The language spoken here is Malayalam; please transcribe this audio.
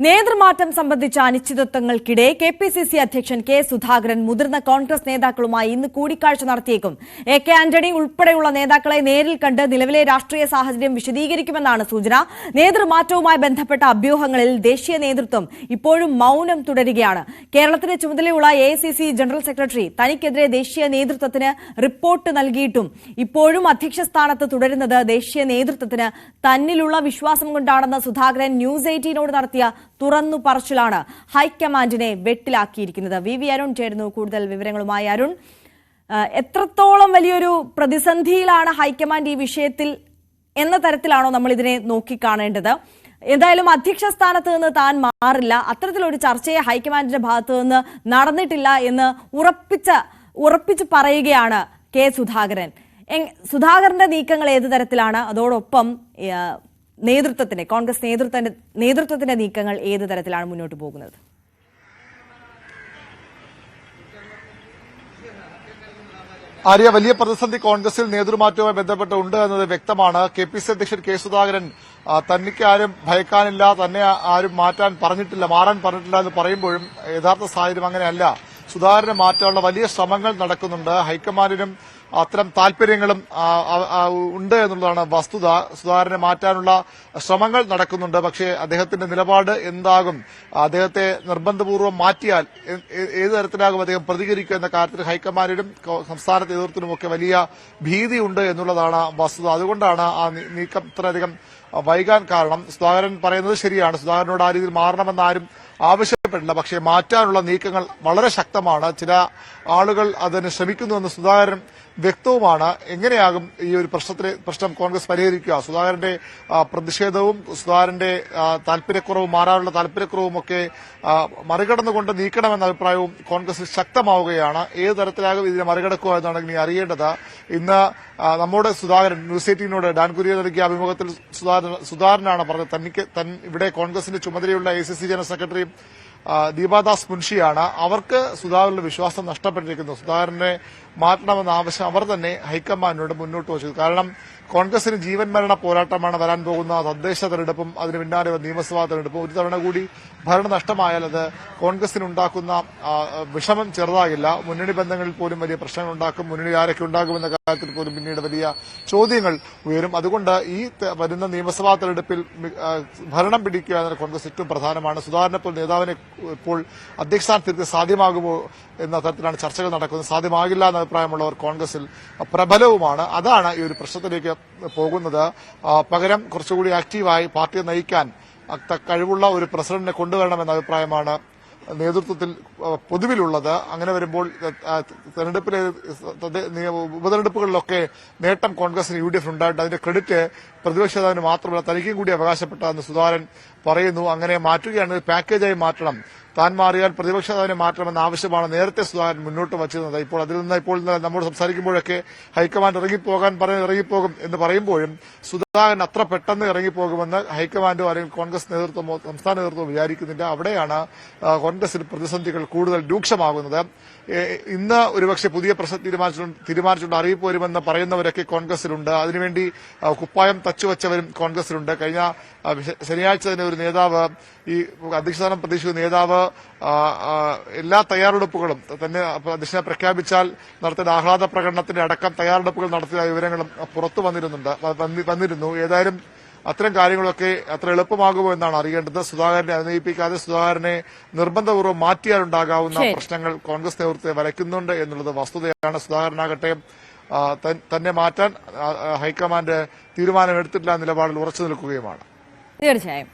നേതൃമാറ്റം സംബന്ധിച്ച അനിശ്ചിതത്വങ്ങൾക്കിടെ കെപിസിസി അധ്യക്ഷൻ കെ സുധാകരൻ മുതിർന്ന കോൺഗ്രസ് നേതാക്കളുമായി ഇന്ന് കൂടിക്കാഴ്ച നടത്തിയേക്കും. എ കെ ആന്റണി ഉൾപ്പെടെയുള്ള നേതാക്കളെ നേരിൽ കണ്ട് നിലവിലെ രാഷ്ട്രീയ സാഹചര്യം വിശദീകരിക്കുമെന്നാണ് സൂചന. നേതൃമാറ്റവുമായി ബന്ധപ്പെട്ട അഭ്യൂഹങ്ങളിൽ ദേശീയ നേതൃത്വം ഇപ്പോഴും മൌനം തുടരുകയാണ്. കേരളത്തിന് ചുമതലയുള്ള എഐസിസി ജനറൽ സെക്രട്ടറി തനിക്കെതിരെ ദേശീയ നേതൃത്വത്തിന് റിപ്പോർട്ട് നൽകിയിട്ടും ഇപ്പോഴും അധ്യക്ഷ സ്ഥാനത്ത് തുടരുന്നത് ദേശീയ നേതൃത്വത്തിന് തന്നിലുള്ള വിശ്വാസം കൊണ്ടാണെന്ന് സുധാകരൻ ന്യൂസ് 18നോട് നടത്തിയ തുറന്നു പറച്ചിലാണ് ഹൈക്കമാൻഡിനെ വെട്ടിലാക്കിയിരിക്കുന്നത്. വി അരുൺ ചേരുന്നു കൂടുതൽ വിവരങ്ങളുമായി. അരുൺ, എത്രത്തോളം വലിയൊരു പ്രതിസന്ധിയിലാണ് ഹൈക്കമാൻഡ് ഈ വിഷയത്തിൽ എന്ന തരത്തിലാണോ നമ്മൾ ഇതിനെ നോക്കിക്കാണേണ്ടത്? എന്തായാലും അധ്യക്ഷ സ്ഥാനത്ത് നിന്ന് താൻ മാറില്ല, അത്തരത്തിലൊരു ചർച്ചയെ ഹൈക്കമാൻഡിന്റെ ഭാഗത്തു നിന്ന് നടന്നിട്ടില്ല എന്ന് ഉറപ്പിച്ച് പറയുകയാണ് കെ സുധാകരൻ. സുധാകരന്റെ നീക്കങ്ങൾ ഏത് തരത്തിലാണ്? അതോടൊപ്പം കോൺഗ്രസ് നേതൃത്വത്തിന്റെ നീക്കങ്ങൾ ഏത് തരത്തിലാണ് മുന്നോട്ട് പോകുന്നത്? ആര്യ, വലിയ പ്രതിസന്ധി കോൺഗ്രസിൽ നേതൃമാറ്റവുമായി ബന്ധപ്പെട്ടുണ്ട് എന്നത് വ്യക്തമാണ്. കെപിസിസി അധ്യക്ഷൻ കെ സുധാകരൻ തനിക്ക് ആരും ഭയക്കാനില്ല, തന്നെ ആരും മാറാൻ പറഞ്ഞിട്ടില്ല എന്ന് പറയുമ്പോഴും യഥാർത്ഥ സാഹചര്യം അങ്ങനെയല്ല. സുധാകരനെ മാറ്റാനുള്ള വലിയ ശ്രമങ്ങൾ നടക്കുന്നുണ്ട്. ഹൈക്കമാൻഡിനും അത്തരം താൽപര്യങ്ങളും ഉണ്ട് എന്നുള്ളതാണ് വസ്തുത. സുധാകരനെ മാറ്റാനുള്ള ശ്രമങ്ങൾ നടക്കുന്നുണ്ട്. പക്ഷേ അദ്ദേഹത്തിന്റെ നിലപാട് എന്താകും, അദ്ദേഹത്തെ നിർബന്ധപൂർവ്വം മാറ്റിയാൽ ഏത് തരത്തിലാകും അദ്ദേഹം പ്രതികരിക്കുക എന്ന കാര്യത്തിൽ ഹൈക്കമാൻഡിനും സംസ്ഥാന നേതൃത്വത്തിനുമൊക്കെ വലിയ ഭീതിയുണ്ട് എന്നുള്ളതാണ് വസ്തുത. അതുകൊണ്ടാണ് ആ നീക്കം ഇത്രയധികം വൈകാൻ കാരണം. സുധാകരൻ പറയുന്നത് ശരിയാണ്, സുധാകരനോട് ആ രീതിയിൽ മാറണമെന്ന് ആരും ആവശ്യപ്പെട്ടില്ല. പക്ഷേ മാറ്റാനുള്ള നീക്കങ്ങൾ വളരെ ശക്തമാണ്. ചില ആളുകൾ അതിന് ശ്രമിക്കുന്നുവെന്ന് സുധാകരൻ വ്യക്തവുമാണ്. എങ്ങനെയാകും ഈ ഒരു പ്രശ്നം കോൺഗ്രസ് പരിഹരിക്കുക? സുധാകരന്റെ പ്രതിഷേധവും സുധാകരന്റെ താല്പര്യക്കുറവും മാറാനുള്ള താല്പര്യക്കുറവും ഒക്കെ മറികടന്നുകൊണ്ട് നീക്കണമെന്ന അഭിപ്രായവും കോൺഗ്രസിൽ ശക്തമാവുകയാണ്. ഏത് തരത്തിലാകും ഇതിനെ മറികടക്കുക എന്നാണ് ഇനി അറിയേണ്ടത്. ഇന്ന് നമ്മുടെ സുധാകരൻ ന്യൂസ് 18നോട് ഡാൻ കുര്യൻ നൽകിയ അഭിമുഖത്തിൽ സുധാകരനാണ് പറഞ്ഞത് ഇവിടെ കോൺഗ്രസിന്റെ ചുമതലയുള്ള എഐസിസി ജനറൽ സെക്രട്ടറി ദീപാദാസ് മുൻഷിയാണ്. അവർക്ക് സുധാകരന്റെ വിശ്വാസം നഷ്ടപ്പെട്ടിരിക്കുന്നു. സുധാകരനെ മാറ്റണമെന്ന ആവശ്യം അവർ തന്നെ ഹൈക്കമാൻഡിനോട് മുന്നോട്ട് വച്ചു. കാരണം കോൺഗ്രസിന് ജീവൻ മരണ പോരാട്ടമാണ് വരാൻ പോകുന്ന തദ്ദേശ തെരഞ്ഞെടുപ്പും അതിന് പിന്നാലെ നിയമസഭാ തെരഞ്ഞെടുപ്പും. ഒരു തവണ കൂടി ഭരണം നഷ്ടമായാൽ അത് കോൺഗ്രസിനുണ്ടാക്കുന്ന വിഷമം ചെറുതാകില്ല. മുന്നണി ബന്ധങ്ങളിൽ പോലും വലിയ പ്രശ്നങ്ങൾ ഉണ്ടാക്കും. മുന്നണി ആരൊക്കെ ഉണ്ടാകുമെന്ന കാര്യത്തിൽ പോലും പിന്നീട് വലിയ ചോദ്യങ്ങൾ ഉയരും. അതുകൊണ്ട് ഈ വരുന്ന നിയമസഭാ തെരഞ്ഞെടുപ്പിൽ ഭരണം പിടിക്കുക എന്ന കോൺഗ്രസ് ഏറ്റവും പ്രധാനമാണ്. സുധാകരനെ പോൽ നേതാവിനെ ഇപ്പോൾ അധ്യക്ഷസ്ഥാനത്തിരുത്തി സാധ്യമാകുമോ എന്ന തരത്തിലാണ് ചർച്ചകൾ നടക്കുന്നത്. സാധ്യമാകില്ല എന്ന അഭിപ്രായമുള്ളവർ കോൺഗ്രസിൽ പ്രബലവുമാണ്. അതാണ് ഈ ഒരു പ്രശ്നത്തിലേക്ക് പോകുന്നത്. പകരം കുറച്ചുകൂടി ആക്റ്റീവായി പാർട്ടിയെ നയിക്കാൻ കഴിവുള്ള ഒരു പ്രസിഡന്റിനെ കൊണ്ടുവരണമെന്ന അഭിപ്രായമാണ് നേതൃത്വത്തിൽ പൊതുവിലുള്ളത്. അങ്ങനെ വരുമ്പോൾ ഉപതെരഞ്ഞെടുപ്പുകളിലൊക്കെ നേട്ടം കോൺഗ്രസിന് UDF ഉണ്ടായിട്ട് അതിന്റെ ക്രെഡിറ്റ് പ്രതിപക്ഷ നേതാവിന് മാത്രമല്ല തനിക്കും കൂടി അവകാശപ്പെട്ടതെന്ന് സുധാകരൻ പറയുന്നു. അങ്ങനെ മാറ്റുകയാണെങ്കിൽ പാക്കേജായി മാറ്റണം, താൻ മാറിയാൽ പ്രതിപക്ഷ നേതാവിനെ മാറ്റണമെന്ന ആവശ്യമാണ് നേരത്തെ സുധാകരൻ മുന്നോട്ട് വച്ചിരുന്നത്. ഇപ്പോൾ അതിൽ നിന്ന് നമ്മോട് സംസാരിക്കുമ്പോഴൊക്കെ ഹൈക്കമാൻഡ് ഇറങ്ങിപ്പോകും എന്ന് പറയുമ്പോഴും സുധാകരൻ അത്ര പെട്ടെന്ന് ഇറങ്ങിപ്പോകുമെന്ന് ഹൈക്കമാൻഡോ അല്ലെങ്കിൽ കോൺഗ്രസ് നേതൃത്വമോ സംസ്ഥാന നേതൃത്വമോ വിചാരിക്കുന്നില്ല. അവിടെയാണ് കോൺഗ്രസിൽ പ്രതിസന്ധികൾ കൂടുതൽ രൂക്ഷമാകുന്നത്. ഇന്ന് ഒരുപക്ഷെ പുതിയ പ്രശ്നം തീരുമാനിച്ചുകൊണ്ട് അറിയിപ്പ് വരുമെന്ന് പറയുന്നവരൊക്കെ കോൺഗ്രസിലുണ്ട്. അതിനുവേണ്ടി കുപ്പായം തച്ചുവച്ചവരും കോൺഗ്രസിലുണ്ട്. കഴിഞ്ഞ ശനിയാഴ്ച തന്നെ ഒരു നേതാവ്, ഈ അധ്യക്ഷസ്ഥാനം പ്രതീക്ഷിക്കുന്ന നേതാവ് എല്ലാ തയ്യാറെടുപ്പുകളും തന്നെ അധ്യക്ഷനെ പ്രഖ്യാപിച്ചാൽ നടത്തുന്ന ആഹ്ലാദ പ്രകടനത്തിന്റെ അടക്കം തയ്യാറെടുപ്പുകൾ നടത്തിയ വിവരങ്ങളും പുറത്തു വന്നിരുന്നു. ഏതായാലും അത്തരം കാര്യങ്ങളൊക്കെ അത്ര എളുപ്പമാകുമോ എന്നാണ് അറിയേണ്ടത്. സുധാകരനെ അനുനയിപ്പിക്കാതെ സുധാകരനെ നിർബന്ധപൂർവ്വം മാറ്റിയാലുണ്ടാകാവുന്ന പ്രശ്നങ്ങൾ കോൺഗ്രസ് നേതൃത്വത്തെ വലയ്ക്കുന്നുണ്ട് എന്നുള്ളത് വസ്തുതയാണ്. സുധാകരനാകട്ടെ തന്നെ മാറ്റാൻ ഹൈക്കമാൻഡ് തീരുമാനമെടുത്തിട്ടില്ല നിലപാടിൽ ഉറച്ചു നിൽക്കുകയുമാണ്. തീർച്ചയായും.